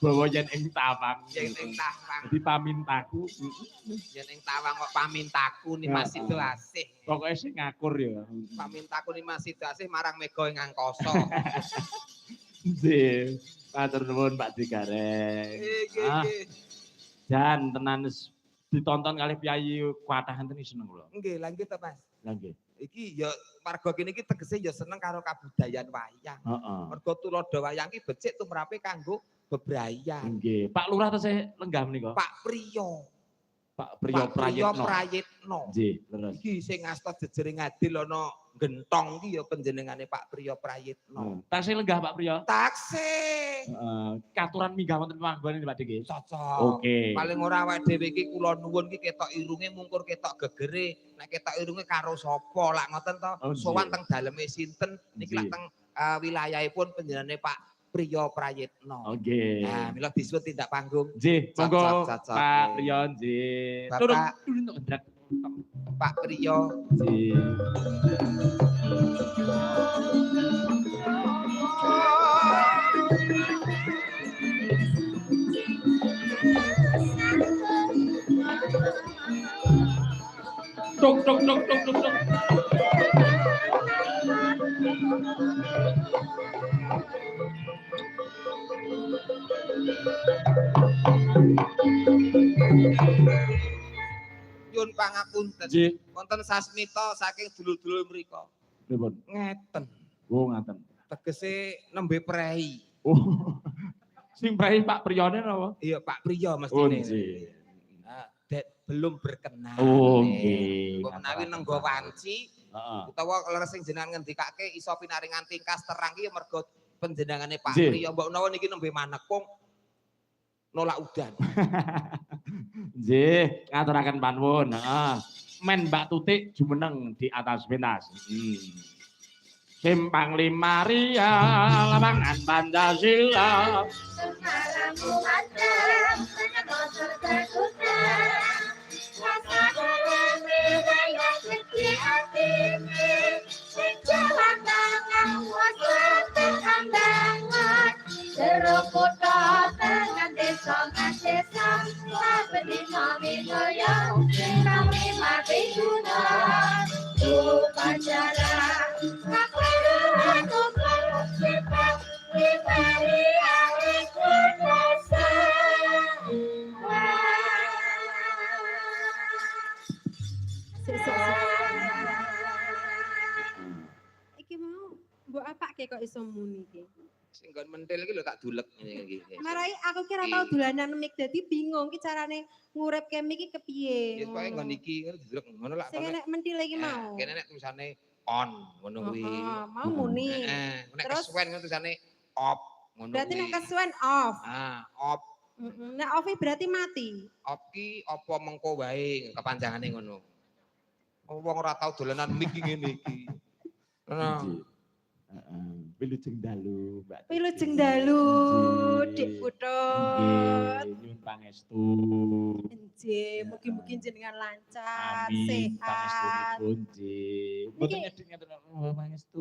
Bawa yen ing tawang. Yen ing tawang. Dadi pamintaku. Yen ing tawang kok pamintaku ni Mas Sido asih. Pokoke sing ngakur ya. Pamintaku ni Mas Sido asih marang Mega ing angkasa. Nggih. Matur nuwun Pak Digareng. Nggih. Jan tenan ditonton kali piyayi kuatah enten seneng kula. Nggih, lha nggih to Mas. Lah nggih. Iki ya warga kene iki tegese ya seneng karo kabudayan wayang. Heeh. Mergo tulodo wayang iki becik tumrape kanggo bebrayan. Nggih, Pak Lurah tesih lenggah menika. Pak Priyo. Pak Priyo Prayitno. Nggih, leres. Iki sing ngasta jejering adil ana Gentong iki ya panjenengane Pak Priyo Prayitno. Tasih lenggah Pak Priyo? Taksih. Heeh, katuran minggah wonten panggonan Pak Dik. Cocok. Oke. Paling ora awake dhewe iki kula nuwun iki ketok irunge mungkur ketok gegere. Nek ketok irunge karo sapa lak ngoten to? Sowan teng daleme sinten niki lak teng wilayahipun panjenengane Pak Priyo Prayitno. Oke. Nah, mila disuwun tindak panggung. Nggih, monggo Pak Priyo nggih. Turun untuk ndrak. Pak Priyo. Nggih. Tok tok tok tok tok tok. Nyuwun pangapunten. Wonten sasmita saking dulur-dulur mriku. Pripun? Ngeten. Oh, ngaten. Tegese nembe prei. Oh. Sing prei Pak Priyone napa? Iya, Pak Priyo mestine. Oh, nggih. Belum berkenan. Oh, nggih. Menawi nenggo wanci, utawa leres sing jenengan ngendikake iso pinaringan tingkas terang ki mergo panjenengane Pak Priyo. Mbok menawa niki nembe manekung nolak udan. Nggih, ngaturaken panuwun. Heeh. Men Mbak Tutik jumeneng di atas pentas. Simpang Lima Ria, lapangan Pancasila. Semalamu ada, menyebut terkuda. Rasa dalam budaya kecil hatimu. Menjalan tangan, kuasa terhambangan. Seruput dengan desa desa. Sabedina minaya, kami mati guna. Upacara, kaparan tukar sepang. Diberi alih kuasa. Iki mau mbok apake kok iso muni iki? Sing nggon mentil iki lho tak dulek ngene iki. Marai aku kira tau dolanan mic dadi bingung ki carane nguripke mic iki kepiye. Ya pokoke nggon iki dulek ngono lak. Sing enek mentil iki mau. Kene nek tulisane on ngono kuwi. Mau muni. Nek kesuwen ngono tulisane off ngono kuwi. Berarti nek kesuwen off. Off. Nek off berarti mati. Off ki apa mengko wae kepanjangane ngono. Wong ora tau dolanan mic ngene iki. Heeh. Wilujeng dalu, Mbak. Wilujeng dalu, Dik Putut. Nggih, nyuwun pangestu. Nggih, mugi-mugi jenengan lancar, Amin, sehat. pangestunipun nggih. Mboten nyedhek ngeten pangestu.